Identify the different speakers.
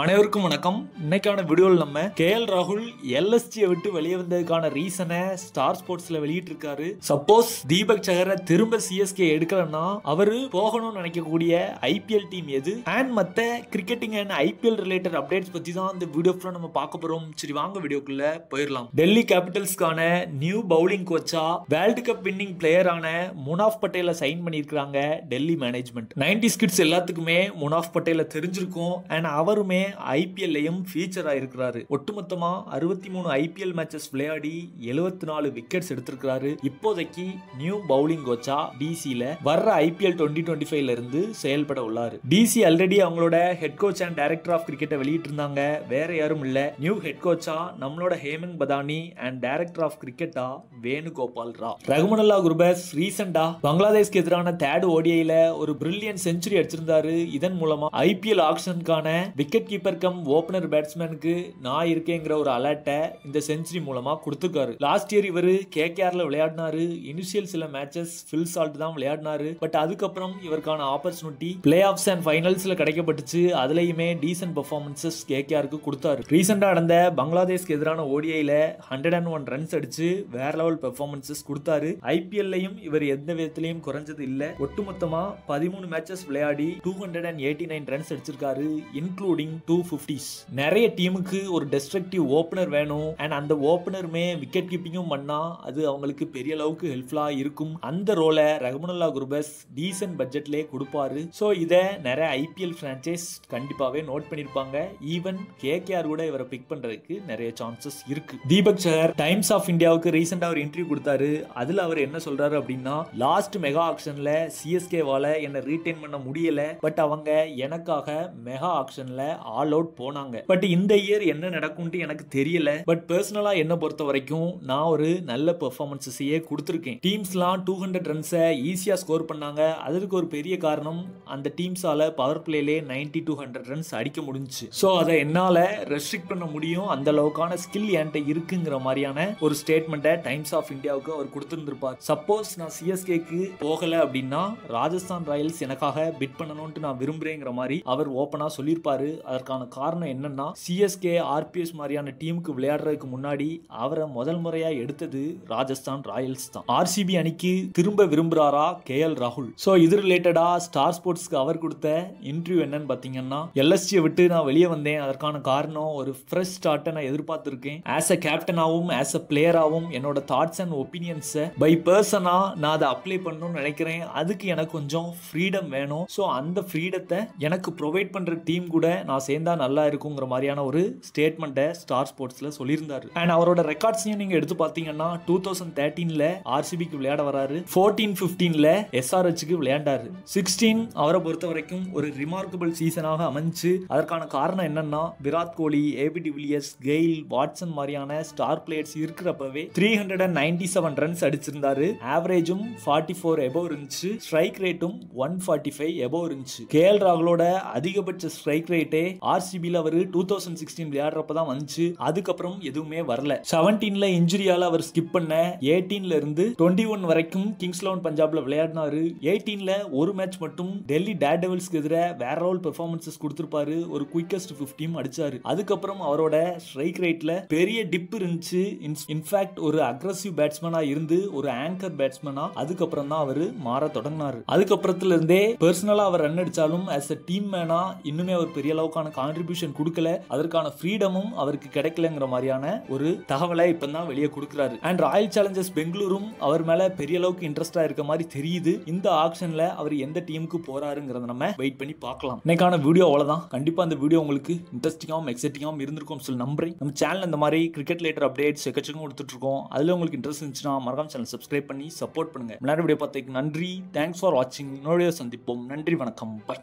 Speaker 1: அனைவருக்கும் வணக்கம். இன்னைக்கான வீடியோவில் நம்ம கேஎல் ராகுல் எல்எஸ்ஜியை விட்டு வெளியே வந்ததுக்கான ரீசனை ஸ்டார் ஸ்போர்ட்ஸ்ல வெளியிட்டு இருக்காரு. சப்போஸ் தீபக் சஹரை திரும்ப சிஎஸ்கே எடுக்கலன்னா அவரு போகணும்னு நினைக்கக்கூடிய ஐபிஎல் டீம் எது அண்ட் மத்த cricketing and IPL related updates பத்தி தான் இந்த வீடியோ ஃபுல்லா நம்ம பார்க்க போறோம். சரி வாங்க வீடியோக்குள்ள போயிடலாம். டெல்லி கேபிட்டல்ஸ்க்கான நியூ பவுலிங் கோச்சா வேர்ல்டு கப் வின்னிங் பிளேயரான முனாஃப் பட்டேலை சைன் பண்ணியிருக்காங்க டெல்லி மேனேஜ்மெண்ட். 90s கிட்ஸ் எல்லாத்துக்குமே முனாஃப் பட்டேலை தெரிஞ்சிருக்கும் அண்ட் அவருமே ஐபிஎல்லையும் ஃபீச்சர் ஆயிருக்கிறாரு. ஒட்டுமொத்தமா 63 ஐபிஎல் மேட்சஸ் விளையாடி 74 விக்கெட்ஸ் எடுத்திருக்கிறாரு. இப்போதைக்கு நியூ பவுலிங் கோச்சா டிசில வர்ற ஐபிஎல் 2025ல இருந்து செயல்பட உள்ளாரு. டிசி ஆல்ரெடி அவங்களோட head coach and director of கிரிக்கெட்டை வெளியிட்டு இருந்தாங்க. வேற யாரும் இல்ல, நியூ ஹெட் கோச்சா நம்மளோட Hemant Badani and director of கிரிக்கெட்டா வேணுகோபால் ராவ். ரகுமனுல்லா குர்பஸ் ரீசெண்டா பங்களாதேஷ்க்கு எதிரான தேர்ட் ஓடிஐல ஒரு பிரில்லியன்ட் செஞ்சுரி அடிச்சிருந்தாரு. இதன் மூலமா ஐபிஎல் ஆக்ஷனுக்கான விக்கெட் கீப்பர் கம் ஓபனர் பேட்ஸ்மேனுக்கு நான் இருக்கேங்கிற ஒரு அலர்ட்டை இந்த செஞ்சுரி மூலமா கொடுத்துருக்காரு. லாஸ்ட் இயர் இவர் கேகேஆர்ல விளையாடினாரு. இனிஷியல் சில மேட்சஸ் ஃபில் சால்ட் தான் விளையாடினாரு. பட் அதுக்கப்புறம் இவருக்கான ஆப்பர்ச்சுனிட்டி பிளே ஆஃப்ஸ் அண்ட் ஃபைனல்ஸ்ல கிடைக்கப்பட்டுச்சு. அதுலயுமே டீசன்ட் பெர்ஃபார்மன்சஸ் கேகேஆருக்கு கொடுத்தாரு. ரீசெண்டா நடந்த பங்களாதேஷ்க்கு எதிரான ஓடிஐல 101 ரன்ஸ் அடிச்சு வேற லெவல் பெர்ஃபார்மன்சஸ் கொடுத்தாரு. ஐபிஎல்லையும் இவர் எந்த விதத்திலையும் குறைஞ்சது இல்ல. ஒட்டுமொத்தமா 13 மேட்சஸ் விளையாடி 289 ரன்ஸ் அடிச்சிருக்காரு, இன்க்ளூடிங் 250s. நிறைய டீமுக்கு ஒரு டெஸ்ட்ரக்டிவ் ஓபனர் வேணும் அண்ட் அந்த ஓபனருமே விக்கெட் கீப்பிங்கும் பண்ணா அது அவங்களுக்கு பெரிய அளவுக்கு ஹெல்ப்ஃபுல்லா இருக்கும். அந்த ரோலை ரஹ்மனுல்லா குர்பஸ் டீசன்ட் பட்ஜெட்லயே கொடுப்பாரு. சோ இத நிறைய ஐபிஎல் பிரான்ச்சைஸ் கண்டிப்பாவே நோட் பண்ணிருப்பாங்க. ஈவன் கேகேஆர் கூட இவரை பிக் பண்றதுக்கு நிறைய சான்சஸ் இருக்கு. தீபக் சஹர் டைம்ஸ் ஆஃப் இந்தியாவுக்கு ரீசெண்டா ஒரு இன்டர்வியூ கொடுத்தாரு. அதுல அவர் என்ன சொல்றாரு அப்படின்னா, லாஸ்ட் மெகா ஆக்ஷன்ல சிஎஸ்கேவால என்ன ரீடைன் பண்ண முடியல, பட் அவங்க எனக்காக மெகா ஆக்ஷன்ல ஆல் அவுட் போனாங்க. பட் இந்த இயர் என்ன நடக்கும்னு எனக்கு தெரியல. பட் பர்சனலா என்ன பொறுத்த வரைக்கும் நான் ஒரு நல்ல பெர்ஃபார்மன்ஸையே கொடுத்திருக்கேன். டீம்ஸ்லாம் 200 ரன்ஸை ஈஸியா ஸ்கோர் பண்ணாங்க. அதற்கு ஒரு பெரிய காரணம் அந்த டீம்ஸால பவர் பிளேலே 90 to 100 ரன்ஸ் அடிக்க முடிஞ்சுச்சு. சோ அதை என்னால ரெஸ்ட்ரிக்ட் பண்ண முடியும், அந்த அளவுக்கான ஸ்கில் என்கிட்ட இருக்குங்கிற மாதிரியான ஒரு ஸ்டேட்மெண்ட்டை டைம்ஸ் ஆஃப் இந்தியாவுக்கு அவர் கொடுத்திருந்திருப்பார். சப்போஸ் நான் சிஎஸ்கேக்கு போகல அப்படின்னா ராஜஸ்தான் ராயல்ஸ் எனக்காக பிட் பண்ணணும்னு நான் விரும்புறேங்கிற மாதிரி அவர் ஓபனா சொல்லியிருப்பாரு. அதற்கான காரணம் என்னன்னா, சிஎஸ்கே ஆர்பிஎஸ் மாதிரியான டீமுக்கு விளையாடுறதுக்கு முன்னாடி அவரை முதல் முறையா எடுத்தது ராஜஸ்தான் ராயல்ஸ் தான். ஆர்சிபி அணிக்கு திரும்ப விரும்புறாரா கேஎல் ராகுல்? சோ இது ரிலேட்டடா ஸ்டார் ஸ்போர்ட்ஸ்க்கு அவர் கொடுத்த இன்டர்வியூ என்னன்னு பாத்தீங்கன்னா, எல்எஸ்ஜியை விட்டு நான் வெளியே வந்தேன், அதற்கான காரணம் ஒரு ஃப்ரெஷ் ஸ்டார்ட்டை நான் எதிர்பார்த்திருக்கேன். ஆஸ் அ கேப்டனாவும் ஆஸ் அ பிளேயராவும் என்னோட தாட்ஸ் அண்ட் ஒப்பீனியன்ஸை பை பர்சனா நான் அதை அப்ளை பண்ணணும்னு நினைக்கிறேன். அதுக்கு எனக்கு கொஞ்சம் ஃப்ரீடம் வேணும். சோ அந்த ஃப்ரீடத்தை எனக்கு ப்ரொவைட் பண்ற டீம் கூட நான் சேர்ந்தா நல்லா இருக்குங்கிற மாதிரியான ஒரு ஸ்டேட்மெண்ட்டை ஸ்டார் ஸ்போர்ட்ஸ்ல சொல்லியிருந்தாரு. அண்ட் அவரோட ரெக்கார்ட்ஸையும் நீங்க எடுத்து பார்த்தீங்கன்னா 2013ல ஆர்சிபிக்கு விளையாட வராரு, 14-15ல எஸ்ஆர்ஹெச்க்கு விளையாண்டாரு, 16 அவரை பொறுத்த வரைக்கும் ஒரு ரிமார்க்கபிள் சீசனாக அமைஞ்சு. அதற்கான காரணம் என்னன்னா, Virat Kohli, AB de Villiers, GAIL, Watson மாதிரியான ஸ்டார் பிளேயர்ஸ் இருக்கிறப்பவே 397 ரன்ஸ் அடிச்சிருந்தாரு. ஆவரேஜும் 44 எபோவ் இருந்துச்சு, ஸ்ட்ரைக் ரேட்டும் 145 எபோவ் இருந்துச்சு. கேஎல் ராகுலோட அதிகபட்ச ஸ்ட்ரைக் ரேட்டே ஆர்சிபில அவர் 2016 விளையாடுறப்பதான் வந்துச்சு. அதுக்கப்புறம் எதுவுமே வரல. 17ல இன்ஜுரியால அவர் ஸ்கிப் பண்ண 18ல இருந்து 21 வரைக்கும் கிங்ஸ் 11 பஞ்சாப்ல விளையாடினாரு. 18ல ஒரு மேட்ச் மட்டும் டெல்லி டேர்டெவில்ஸ்க்கு எதிராக வேற லெவல் பெர்ஃபார்மன்சஸ் கொடுத்திருப்பாரு. ஒரு குயிக்கஸ்ட் 50 அடிச்சாரு. அதுக்கப்புறம் அவரோட ஸ்ட்ரைக் ரேட்ல பெரிய டிப் இருந்துச்சு. இன்ஃபேக்ட் ஒரு அக்ரெசிவ் பேட்ஸ்மேனா இருந்து ஒரு ஆங்கர் பேட்ஸ்மேனா அதுக்கப்புறம் தான் அவர் மாற தொடங்கினாரு. அதுக்கப்புறத்துல இருந்தே பர்சனலா அவர் ரன் அடிச்சாலும் as a டீம் மேனா இன்னுமே அவர் பெரிய அளவுக்கான கான்ட்ரிபியூஷன் கொடுக்கல. அதற்கான ஃப்ரீடமும் அவருக்கு கிடைக்கலங்கிற மாதிரியான ஒரு தகவலை இப்பதான் வெளியே கொடுக்கிறாரு. அண்ட் ராயல் சேலஞ்சர்ஸ் பெங்களூரும் அவர் மேல பெரிய அளவுக்கு இன்ட்ரெஸ்டா இருக்க மாதிரி தெரியுது. இந்த ஆக்ஷன்ல அவர் எந்த டீமுக்கு போறாருங்கிறத நம்ம வெயிட் பண்ணி பார்க்கலாம். இன்னைக்கான வீடியோ அவ்வளவுதான். கண்டிப்பா அந்த வீடியோ உங்களுக்கு இன்ட்ரெஸ்டிங்காகவும் எக்ஸைட்டிங்காகவும் இருந்திருக்கும் சொல்லி நம்புறேன். நம்ம சேனல் இந்த மாதிரி கிரிக்கெட் ரிலேட்டட் அப்டேட்ஸ் எக்கச்சக்கம் கொடுத்துட்டு இருக்கோம். அதுல உங்களுக்கு இன்ட்ரெஸ்ட் இருந்துச்சுன்னா மறக்காம சேனல் சப்ஸ்கிரைப் பண்ணி சப்போர்ட் பண்ணுங்க. முன்னாடி வீடியோ பார்த்ததுக்கு நன்றி. தேங்க்ஸ் ஃபார் வாட்சிங். இன்னொரு வீடியோ சந்திப்போம். நன்றி, வணக்கம், பை.